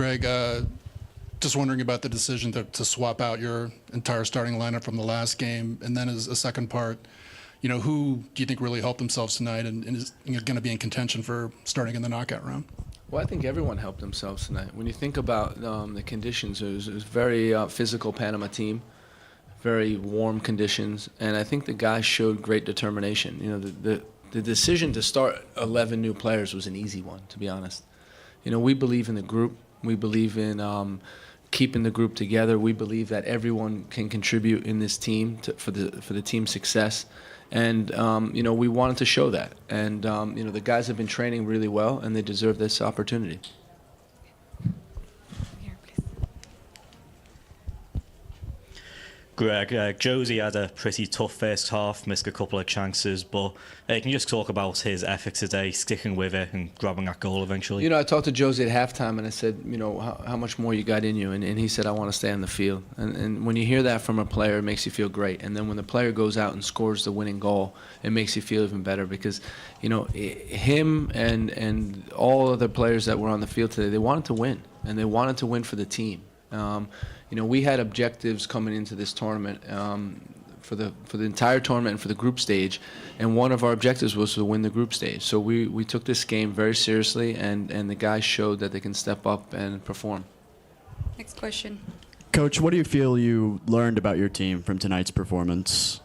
Greg, just wondering about the decision to swap out your entire starting lineup from the last game. And then as a second part, who do you think really helped themselves tonight and is going to be in contention for starting in the knockout round? Well, I think everyone helped themselves tonight. When you think about the conditions, it was a very physical Panama team, very warm conditions, and I think the guys showed great determination. The decision to start 11 new players was an easy one, to be honest. We believe in the group. We believe in keeping the group together. We believe that everyone can contribute in this team for the team's success. And, we wanted to show that. And, the guys have been training really well, and they deserve this opportunity. Greg, Josie had a pretty tough first half, missed a couple of chances, but can you just talk about his effort today, sticking with it and grabbing that goal eventually? I talked to Josie at halftime, and I said, how much more you got in you? And he said, I want to stay on the field. And when you hear that from a player, it makes you feel great. And then when the player goes out and scores the winning goal, it makes you feel even better because, him and all other players that were on the field today, they wanted to win, and they wanted to win for the team. We had objectives coming into this tournament for the entire tournament and for the group stage, and one of our objectives was to win the group stage. So we took this game very seriously, and the guys showed that they can step up and perform. Next question. Coach, what do you feel you learned about your team from tonight's performance?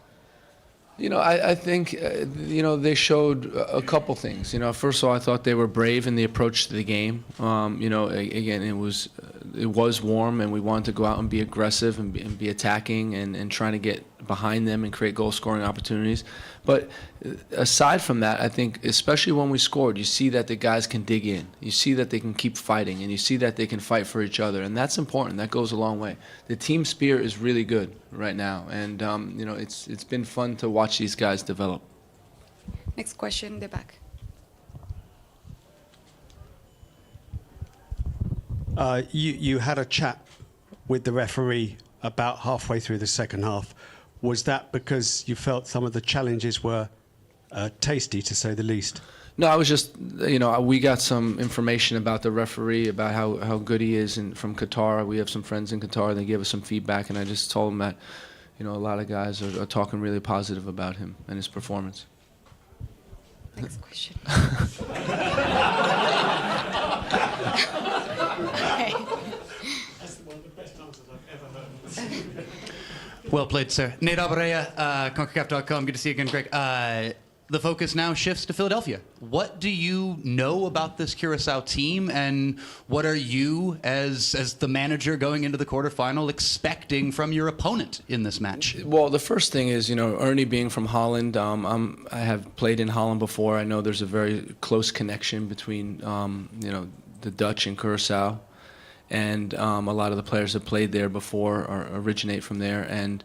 I think, they showed a couple things. First of all, I thought they were brave in the approach to the game. Again, it was warm, and we wanted to go out and be aggressive and be attacking and trying to get behind them and create goal-scoring opportunities. But aside from that, I think, especially when we scored, you see that the guys can dig in. You see that they can keep fighting, and you see that they can fight for each other, and that's important. That goes a long way. The team spirit is really good right now, and it's been fun to watch these guys develop. Next question, in the back. You had a chat with the referee about halfway through the second half. Was that because you felt some of the challenges were tasty, to say the least? No, I was just, we got some information about the referee, about how good he is from Qatar. We have some friends in Qatar. They gave us some feedback, and I just told them that, a lot of guys are talking really positive about him and his performance. Next question. Well played, sir. Nate Abareya, Concacaf.com. Good to see you again, Greg. The focus now shifts to Philadelphia. What do you know about this Curacao team, and what are you, as the manager going into the quarterfinal, expecting from your opponent in this match? Well, the first thing is, Ernie being from Holland, I have played in Holland before. I know there's a very close connection between, the Dutch and Curacao. And a lot of the players that played there before originate from there. And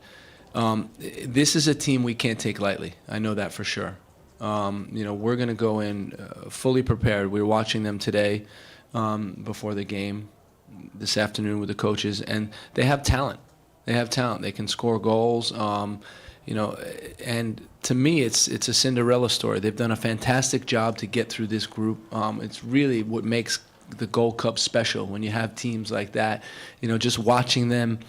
this is a team we can't take lightly. I know that for sure. We're going to go in fully prepared. We were watching them today before the game this afternoon with the coaches, and they have talent. They can score goals. And to me, it's a Cinderella story. They've done a fantastic job to get through this group. It's really what makes the Gold Cup special when you have teams like that. Just watching them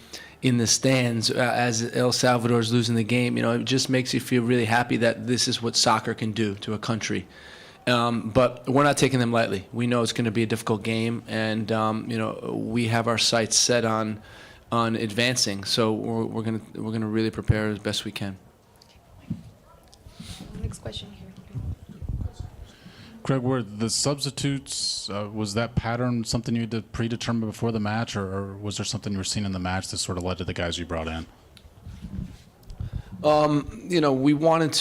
in the stands as El Salvador's losing the game, it just makes you feel really happy that this is what soccer can do to a country. But we're not taking them lightly. We know it's going to be a difficult game, and we have our sights set on advancing. So we're going to really prepare as best we can. Next question here. Greg, were the substitutes, was that pattern something you had to predetermine before the match, or was there something you were seeing in the match that sort of led to the guys you brought in? We wanted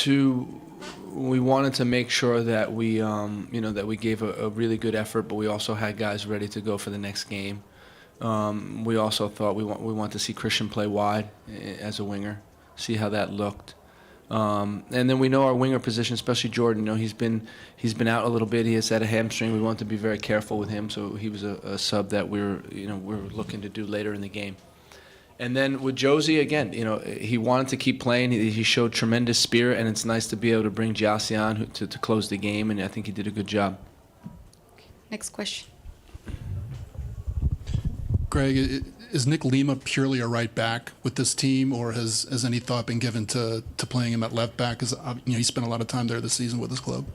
to make sure that we, that we gave a really good effort, but we also had guys ready to go for the next game. We also thought we want to see Christian play wide as a winger, see how that looked. And then we know our winger position, especially Jordan. He's been out a little bit. He has had a hamstring. We want to be very careful with him. So he was a sub that we're looking to do later in the game. And then with Josie, again, he wanted to keep playing. He showed tremendous spirit, and it's nice to be able to bring Giassi on to close the game. And I think he did a good job. Next question. Greg, is Nick Lima purely a right back with this team, or has any thought been given to playing him at left back? Because he spent a lot of time there this season with his club.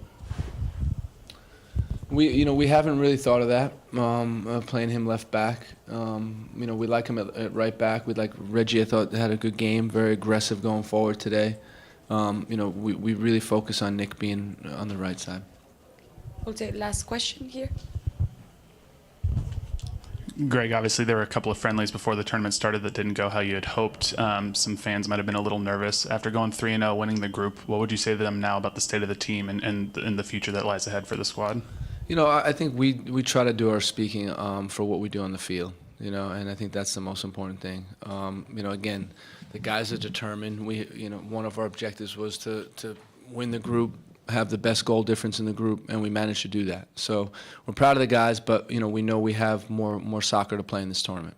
We haven't really thought of that, playing him left back. We like him at right back. We like Reggie. I thought had a good game, very aggressive going forward today. We really focus on Nick being on the right side. We'll take last question here. Greg, obviously there were a couple of friendlies before the tournament started that didn't go how you had hoped. Some fans might have been a little nervous. After going 3-0, winning the group, what would you say to them now about the state of the team and the future that lies ahead for the squad? I think we try to do our speaking for what we do on the field, and I think that's the most important thing. Again, the guys are determined. One of our objectives was to win the group, have the best goal difference in the group, and we managed to do that. So we're proud of the guys, but we know we have more soccer to play in this tournament.